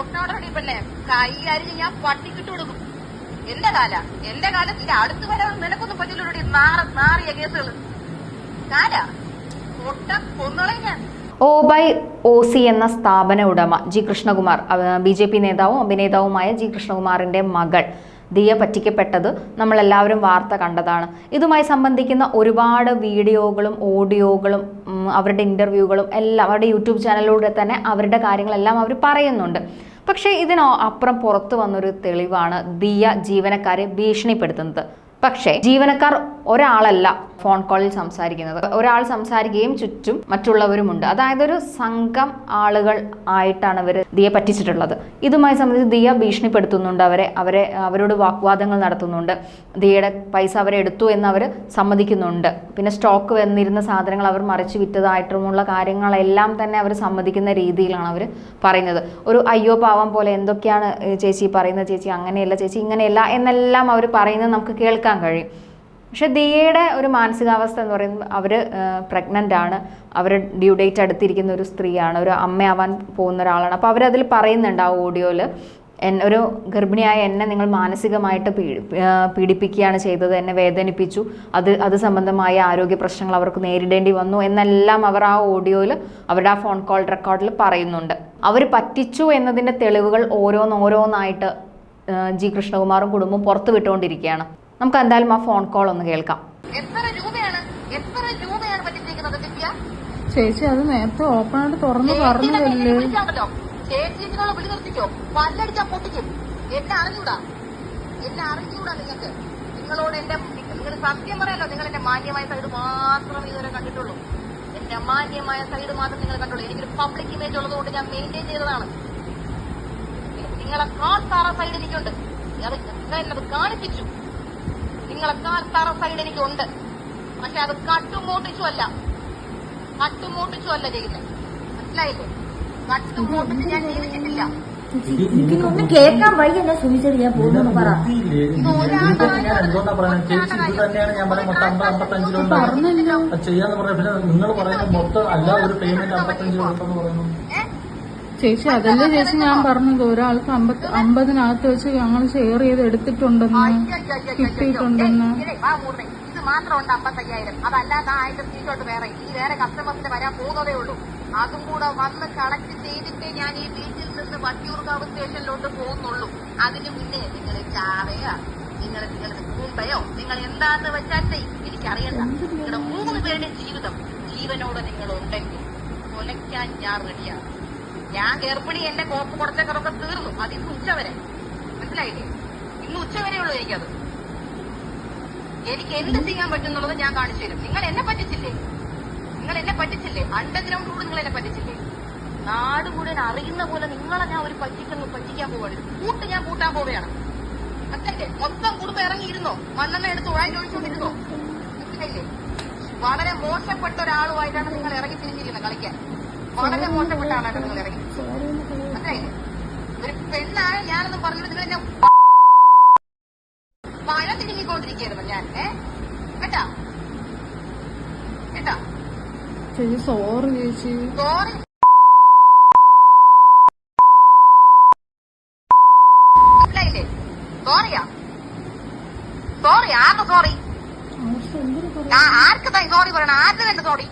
തൊട്ടോടടി പിന്നെ കൈകാര്യം ഞാൻ പട്ടിക്കിട്ട് കൊടുക്കും. എന്റെ കാലത്തിന്റെ അടുത്ത് വരാൻ നിനക്കൊന്നും പറ്റില്ലടി. നാറിയ കേസുകൾ കാല തൊട്ട കൊന്നോളെ ഞാൻ. ഓബൈ OC എന്ന സ്ഥാപന ഉടമ ജി കൃഷ്ണകുമാർ, BJP നേതാവും അഭിനേതാവുമായ ജി കൃഷ്ണകുമാറിന്റെ മകൾ ദിയ പറ്റിക്കപ്പെട്ടത് നമ്മളെല്ലാവരും വാർത്ത കണ്ടതാണ്. ഇതുമായി സംബന്ധിക്കുന്ന ഒരുപാട് വീഡിയോകളും ഓഡിയോകളും അവരുടെ ഇൻ്റർവ്യൂകളും എല്ലാം അവരുടെ യൂട്യൂബ് ചാനലിലൂടെ തന്നെ അവരുടെ കാര്യങ്ങളെല്ലാം അവർ പറയുന്നുണ്ട്. പക്ഷേ ഇതിനപ്പുറം പുറത്തു വന്നൊരു തെളിവാണ് ദിയ ജീവനക്കാരെ ഭീഷണിപ്പെടുത്തുന്നത്. പക്ഷേ ജീവനക്കാർ ഒരാളല്ല ഫോൺ കോളിൽ സംസാരിക്കുന്നത്, ഒരാൾ സംസാരിക്കുകയും ചുറ്റും മറ്റുള്ളവരുമുണ്ട്. അതായത് ഒരു സംഘം ആളുകൾ ആയിട്ടാണ് അവർ ദിയെ പറ്റിച്ചിട്ടുള്ളത്. ഇതുമായി സംബന്ധിച്ച് ദിയ ഭീഷണിപ്പെടുത്തുന്നുണ്ട്, അവരോട് വാഗ്വാദങ്ങൾ നടത്തുന്നുണ്ട്. ദിയയുടെ പൈസ അവരെ എടുത്തു എന്ന് അവർ സമ്മതിക്കുന്നുണ്ട്. പിന്നെ സ്റ്റോക്ക് വന്നിരുന്ന സാധനങ്ങൾ അവർ മറിച്ച് വിറ്റതായിട്ടുമുള്ള കാര്യങ്ങളെല്ലാം തന്നെ അവർ സമ്മതിക്കുന്ന രീതിയിലാണ് അവർ പറയുന്നത്. ഒരു അയ്യോ പാവം പോലെ എന്തൊക്കെയാണ് ചേച്ചി പറയുന്നത്, ചേച്ചി അങ്ങനെയല്ല, ചേച്ചി ഇങ്ങനെയല്ല എന്നെല്ലാം അവർ പറയുന്നത് നമുക്ക് കേൾക്കാൻ കഴിയും. പക്ഷെ ദിയയുടെ ഒരു മാനസികാവസ്ഥ എന്ന് പറയുന്നത് അവർ പ്രഗ്നൻ്റ് ആണ്, അവർ ഡ്യൂ ഡേറ്റ് അടുത്തിരിക്കുന്ന ഒരു സ്ത്രീയാണ്, ഒരു അമ്മയാവാൻ പോകുന്ന ഒരാളാണ്. അപ്പോൾ അവരതിൽ പറയുന്നുണ്ട് ആ ഓഡിയോയിൽ, ഒരു ഗർഭിണിയായ എന്നെ നിങ്ങൾ മാനസികമായിട്ട് പീഡിപ്പിക്കുകയാണ് ചെയ്തത്, എന്നെ വേദനിപ്പിച്ചു, അത് സംബന്ധമായ ആരോഗ്യ പ്രശ്നങ്ങൾ അവർക്ക് നേരിടേണ്ടി വന്നു എന്നെല്ലാം അവർ ആ ഓഡിയോയിൽ അവരുടെ ആ ഫോൺ കോൾ റെക്കോർഡിൽ പറയുന്നുണ്ട്. അവർ പറ്റിച്ചു എന്നതിൻ്റെ തെളിവുകൾ ഓരോന്നായിട്ട് ജി കൃഷ്ണകുമാറും കുടുംബവും പുറത്തു വിട്ടുകൊണ്ടിരിക്കുകയാണ്. നമുക്ക് എന്തായാലും ആ ഫോൺ കോൾ ഒന്ന് കേൾക്കാം. എത്ര രൂപയാണ് പറ്റിച്ചിരിക്കുന്നത് ദിവ്യ? ചേച്ചി അത് നേരത്തെ ഓപ്പണായിട്ട് തുറന്നു പറഞ്ഞതല്ലേ. ചേച്ചി ഇതിനോട് വിളി നിർത്തിക്കോ, പല്ലടിച്ചാ പൊട്ടിക്കും. എന്നെ അറിഞ്ഞൂടാ നിങ്ങൾക്ക്. നിങ്ങളോട് നിങ്ങൾ സത്യം പറയാലോ, നിങ്ങൾ എന്റെ മാന്യമായ സൈഡ് മാത്രം ഇതുവരെ കണ്ടിട്ടുള്ളൂ. എന്റെ മാന്യമായ സൈഡ് മാത്രം നിങ്ങൾ കണ്ടുള്ളൂ. എനിക്കൊരു പബ്ലിക് ഇമേജ് ഉള്ളതുകൊണ്ട് ഞാൻ മെയിൻറ്റെയിൻ ചെയ്തതാണ്. നിങ്ങളെക്കാൾ താറ സൈഡ് എനിക്കുണ്ട്, എന്നത് കാണിപ്പിച്ചു. നിങ്ങളെക്കാൾ താറ സൈഡ് എനിക്കുണ്ട്. പക്ഷെ അത് കട്ടുമോട്ടിച്ചു അല്ല ചെയ്യുന്നത്, മനസ്സിലായില്ലേ? കട്ടുമോട്ടിച്ച് ഞാൻ ജീവിച്ചിട്ടില്ല. ഒന്നും കേൾക്കാൻ വയ്യല്ല സുമിച്ചത്. ഞാൻ പോകുന്നു പറ. ചേച്ചി അതല്ലേ ചേച്ചി ഞാൻ പറഞ്ഞത്, ഒരാൾക്ക് 50 വെച്ച് ഞങ്ങൾ ഷെയർ ചെയ്ത് എടുത്തിട്ടുണ്ടെന്ന്, കിട്ടിയിട്ടുണ്ടെന്ന്. ഇത് മാത്രമുണ്ട് 55,000. അതല്ലാതെ 1000 സീറ്റോട്ട് വേറെ കസ്റ്റമേഴ്സിന് വരാൻ പോകുന്നതേ ഉള്ളൂ. അതും കൂടെ വന്ന് കളക്ട് ചെയ്തിട്ടേ ഞാൻ ഈ ബീച്ചിൽ നിന്ന് വട്ടിയൂർക്കാവ് സ്റ്റേഷനിലോട്ട് പോകുന്നുള്ളൂ. അതിന് മുന്നേ നിങ്ങൾ ചാവയോ നിങ്ങളുടെ മുമ്പയോ നിങ്ങൾ എന്താന്ന് വെച്ചാൽ എനിക്കറിയണ്ട. നിങ്ങളുടെ 3 പേരുടെ ജീവിതം ജീവനോട് നിങ്ങളുണ്ടെങ്കിൽ കൊലയ്ക്കാൻ ഞാൻ റെഡിയാണ്. ഞാൻ ഗർഭിണി, എന്റെ കോപ്പ് കുറച്ചൊക്കെ തീർന്നു. അത് ഇന്ന് ഉച്ചവരെ, മനസ്സിലായില്ലേ? ഇന്ന് ഉച്ചവരെ ഉള്ളൂ എനിക്കത്. എനിക്ക് എന്ത് ചെയ്യാൻ പറ്റുന്നുള്ളത് ഞാൻ കാണിച്ചു തരും. നിങ്ങൾ എന്നെ പറ്റിച്ചില്ലേ? അണ്ടർഗ്രൗണ്ട് കൂടെ നിങ്ങൾ എന്നെ പറ്റിച്ചില്ലേ? നാട് മുഴുവൻ അറിയുന്ന പോലെ നിങ്ങളെ ഞാൻ ഒരു പറ്റിക്കാൻ പോവാണ്. ഞാൻ കൂട്ടാൻ പോവുകയാണ്. മനസ്സിലായില്ലേ? മൊത്തം കുടുംബം ഇറങ്ങിയിരുന്നോ? മണ്ണെണ്ണ എടുത്ത് ഒഴിച്ചോണ്ടിരുന്നോ? മനസ്സിലായില്ലേ? വളരെ മോശപ്പെട്ട ഒരാളുമായിട്ടാണ് നിങ്ങൾ ഇറങ്ങി തിരിഞ്ഞിരുന്നത് കളിക്കാൻ. വളരെ മോശപ്പെട്ട ആളായിട്ട് നിങ്ങൾ ഇറങ്ങി. മനസ്സിലായില്ലേ? ഒരു പെണ്ണാണ് ഞാനൊന്നും പറഞ്ഞിട്ട് നിങ്ങൾ എന്നെ പഴ തിരിഞ്ഞിക്കൊണ്ടിരിക്കുകയായിരുന്നു ഞാൻ. കേട്ടാ ചേച്ചി സോറി ചേച്ചി. സോറി മനസ്സിലായില്ലേ? സോറി ആർക്ക് സോറി? ആർക്ക് സോറി പറയണം? ആർക്ക് വേണ്ട സോറി?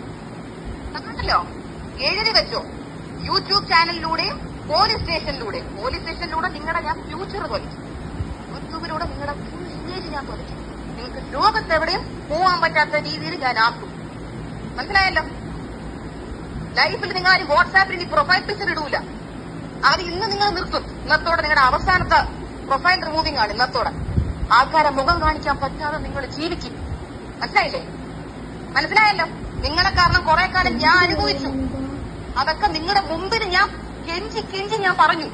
കണ്ടല്ലോ, എഴുതി വെച്ചോ. യൂട്യൂബ് ചാനലിലൂടെയും പോലീസ് സ്റ്റേഷനിലൂടെ നിങ്ങളുടെ ഞാൻ ഫ്യൂച്ചർ തൊലിച്ചു. യൂട്യൂബിലൂടെ നിങ്ങളുടെ ഫുൾ ഇമേജ് ഞാൻ തൊലിച്ചു. നിങ്ങൾക്ക് ലോകത്തെവിടെയും പോവാൻ പറ്റാത്ത രീതിയിൽ ഞാൻ ആക്കും. മനസ്സിലായല്ലോ? ലൈഫിൽ നിങ്ങൾ ആരും വാട്സാപ്പിൽ പ്രൊഫൈൽ പിക്ചർ ഇടൂല. അത് ഇന്ന് നിങ്ങൾ നിർത്തും. ഇന്നത്തോടെ നിങ്ങളുടെ അവസാനത്തെ പ്രൊഫൈൽ റിമൂവിംഗ് ആണ്. ഇന്നത്തോടെ ആൾക്കാരെ മുഖം കാണിക്കാൻ പറ്റാതെ നിങ്ങൾ ജീവിക്കും. മനസ്സിലായല്ലോ? നിങ്ങളെ കാരണം കുറെ കാലം ഞാൻ അനുഭവിച്ചു. അതൊക്കെ നിങ്ങളുടെ മുമ്പിൽ ഞാൻ കെഞ്ചി ഞാൻ പറഞ്ഞു.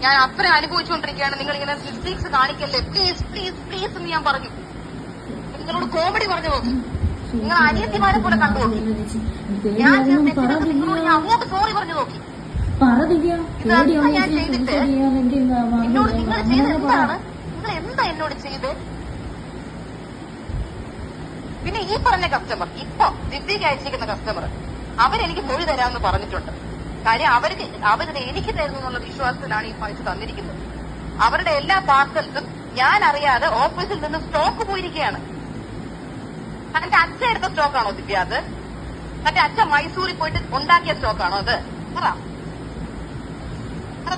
ഞാൻ അത്ര അനുഭവിച്ചുകൊണ്ടിരിക്കുകയാണ്. നിങ്ങൾ ഇങ്ങനെ മിസ്റ്റേക്സ് കാണിക്കല്ലേ, പ്ലീസ് എന്ന് ഞാൻ പറഞ്ഞു. നിങ്ങളോട് കോമഡി പറഞ്ഞു നോക്കി. നിങ്ങൾ അനിയത്തിമാരെ പോലെ കണ്ടു നോക്കി. ഞാൻ നിങ്ങളോട് ഞാൻ അങ്ങോട്ട് സോറി പറഞ്ഞു നോക്കി. ഞാൻ ചെയ്തിട്ട് എന്നോട് നിങ്ങൾ ചെയ്ത് എന്താണ്? നിങ്ങൾ എന്താ എന്നോട് ചെയ്ത്? പിന്നെ ഈ പറഞ്ഞ കസ്റ്റമർ, ഇപ്പൊ ദിവ്യക്ക് അയച്ചിരിക്കുന്ന കസ്റ്റമർ, അവരെനിക്ക് മൊഴി തരാമെന്ന് പറഞ്ഞിട്ടുണ്ട്. കാര്യം അവരുടെ എനിക്ക് തരുന്നു എന്നുള്ള വിശ്വാസത്തിലാണ് ഈ പൈസ തന്നിരിക്കുന്നത്. അവരുടെ എല്ലാ പാർസൽസും ഞാൻ അറിയാതെ ഓഫീസിൽ നിന്ന് സ്റ്റോക്ക് പോയിരിക്കുകയാണ്. തന്റെ അച്ഛൻ എടുത്ത സ്റ്റോക്കാണോ ദിവ്യ അത്? തന്റെ അച്ഛൻ മൈസൂരിൽ പോയിട്ട് ഉണ്ടാക്കിയ സ്റ്റോക്കാണോ അത്? പറ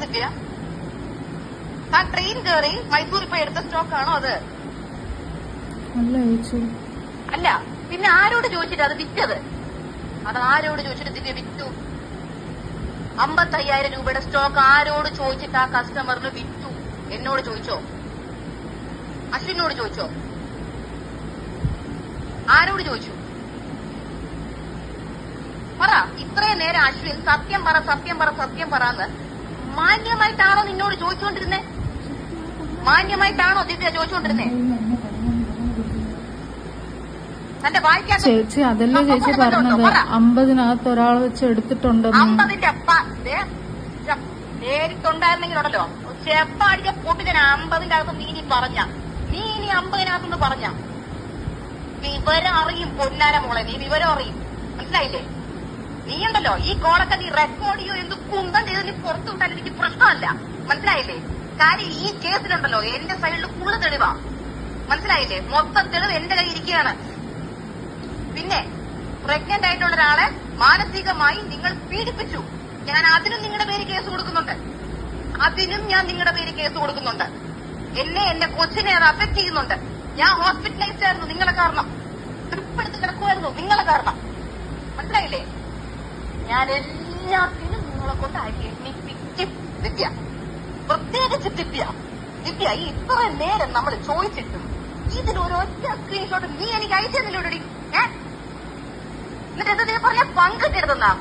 ദിവ്യ, താൻ ട്രെയിൻ കയറി മൈസൂരിൽ പോയി എടുത്ത സ്റ്റോക്കാണോ അത്? അല്ല, പിന്നെ ആരോട് ചോദിച്ചിട്ട് അത് വിറ്റത്? അത് ആരോട് ചോദിച്ചിട്ട് ദിവ്യ വിറ്റു? 55,000 രൂപയുടെ സ്റ്റോക്ക് ആരോട് ചോദിച്ചിട്ട് ആ കസ്റ്റമറിന് വിറ്റു? എന്നോട് ചോദിച്ചോ? അശ്വിനോട് ചോദിച്ചോ? ആരോട് ചോദിച്ചു? പറ. ഇത്രയും നേരം അശ്വിൻ സത്യം പറ സത്യം പറ സത്യം പറന്ന് മാന്യമായിട്ടാണോ നിന്നോട് ചോദിച്ചുകൊണ്ടിരുന്നേ? മാന്യമായിട്ടാണോ ദിവ്യ ചോദിച്ചുകൊണ്ടിരുന്നേ? തന്റെ വായിക്കാൻ ചേച്ചി അതല്ലേ ചേച്ചി പറഞ്ഞത് 50-നകത്ത് ഒരാൾ വെച്ച് എടുത്തിട്ടുണ്ടെന്ന്. 50ന്റെ നേരിട്ടുണ്ടായിരുന്നെങ്കിലുണ്ടല്ലോ ചെപ്പാടിച്ച പൊട്ടിക്കാൻ 50ന്റെ അകത്ത് നീ പറഞ്ഞ നീ ഇനി 50-നകത്തുനിന്ന് പറഞ്ഞ വിവരം അറിയും. പൊന്നാര മോളെ, നീ വിവരം അറിയും. മനസ്സിലായില്ലേ? നീ ഉണ്ടല്ലോ ഈ കോളൊക്കെ നീ റെക്കോർഡ് ചെയ്യോ എന്ത് കുന്തം ചെയ്ത് നീ പുറത്തു വിട്ടാൽ എനിക്ക് പ്രശ്നമല്ല. മനസ്സിലായില്ലേ? കാര്യം ഈ കേസിലുണ്ടല്ലോ എന്റെ സൈഡിൽ ഫുള്ള് തെളിവാ. മനസ്സിലായില്ലേ? മൊത്തം തെളിവ് എന്റെ കയ്യിൽ ഇരിക്കുകയാണ്. പിന്നെ പ്രഗ്നന്റ് ആയിട്ടുള്ള ഒരാളെ മാനസികമായി നിങ്ങൾ പീഡിപ്പിച്ചു. ഞാൻ അതിനും നിങ്ങളുടെ പേര് കേസ് കൊടുക്കുന്നുണ്ട്. എന്നെ എന്റെ കൊച്ചിനെ അത് അഫക്ട് ചെയ്യുന്നുണ്ട്. ഞാൻ ഹോസ്പിറ്റലൈസ്ഡ് ആയിരുന്നു നിങ്ങളെ കാരണം. ട്രിപ്പ് എടുത്ത് കിടക്കുമായിരുന്നു നിങ്ങളെ കാരണം. മനസ്സിലായില്ലേ? ഞാൻ എല്ലാത്തിനും നിങ്ങളെ കൊണ്ട് ദിവ്യ, പ്രത്യേകിച്ച് ദിവ്യ ഈ ഇത്ര നേരം നമ്മൾ ചോദിച്ചിട്ടും ഇതിലൊരൊറ്റ സ്ക്രീൻഷോട്ട് നീ എനിക്ക് അയച്ചതിലൂടെ എന്നിട്ട് എന്താ പറഞ്ഞ പങ്കിട്ടെടുത്തുന്നാ?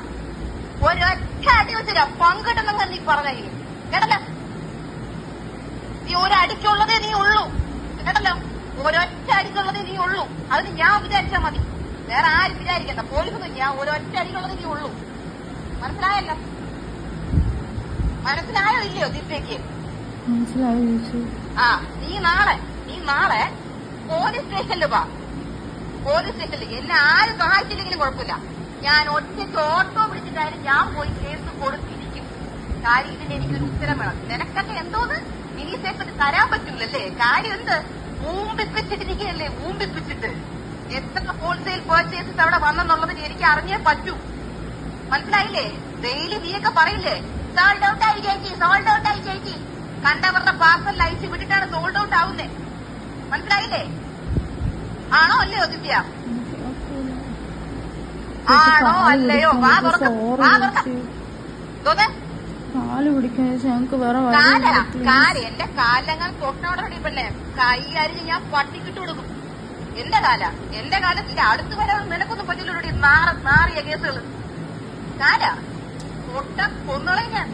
ഒരൊറ്റ അടി വെച്ചില്ല പങ്കിട്ടെന്ന നീ പറഞ്ഞ കേട്ടല്ലോ. നീ ഒരടിക്കുള്ളതേ നീ ഉള്ളൂ. കേട്ടല്ലോ, ഒരൊറ്റ അടിക്കുള്ളതേ നീ ഉള്ളൂ. അതിന് ഞാൻ വിചാരിച്ചാൽ മതി, വേറെ ആരും വിചാരിക്കണ്ട. പോലീസൊന്നും ഞാൻ ഒരൊറ്റ അടിക്കുള്ളതേ നീ ഉള്ളൂ. മനസ്സിലായല്ലോ? മനസ്സിലായോ ഇല്ലയോ ദിവ്യക്ക്? ആ, നീ നാളെ പോലീസ് സ്റ്റേഷനിൽ വാ. പോലീസ് സ്റ്റേഷനിൽ എന്നെ ആരും സഹായിച്ചില്ലെങ്കിലും കുഴപ്പമില്ല. ഞാൻ ഒറ്റയ്ക്ക് ഓട്ടോ പിടിച്ചിട്ടായാലും ഞാൻ പോയി കേസ് കൊടുത്തിരിക്കും. കാര്യം ഇതിന് എനിക്കൊരു ഉത്തരം വേണം. നിനക്കൊക്കെ എന്തോന്ന് മിനിസേഫിന് തരാൻ പറ്റൂലല്ലേ? കാര്യം എന്ത് ഊമ്പിപ്പിച്ചിട്ടിരിക്കുകയല്ലേ? ഊമ്പിപ്പിച്ചിട്ട് എത്ര ഹോൾസെയിൽ പർച്ചേസസ് അവിടെ വന്നെന്നുള്ളത് എനിക്ക് അറിഞ്ഞേ പറ്റൂ. മനസ്സിലായില്ലേ? ഡെയിലി നീയൊക്കെ പറയില്ലേ സോൾഡ് ഔട്ട് ആയി ചേച്ചി. കണ്ടവരുടെ പാർസൽ അയച്ചു വിട്ടിട്ടാണ് സോൾഡ് ഔട്ട് ആവുന്നേ. മനസ്സിലായില്ലേ? ആണോ അല്ലയോ ദിവ്യ? ആണോ അല്ലയോ? വാ തുറക്ക. എന്റെ കാലങ്ങൾ തൊട്ടോടെ പെണ്ണെ കൈ അരിഞ്ഞ് ഞാൻ പട്ടിക്കിട്ട് കൊടുക്കും. എന്റെ കാലത്തിന്റെ അടുത്ത് വരാൻ നിനക്കൊന്നും പറ്റില്ല. നാറിയ കേസുകള് കാല കൊന്നുകളെ ഞാൻ.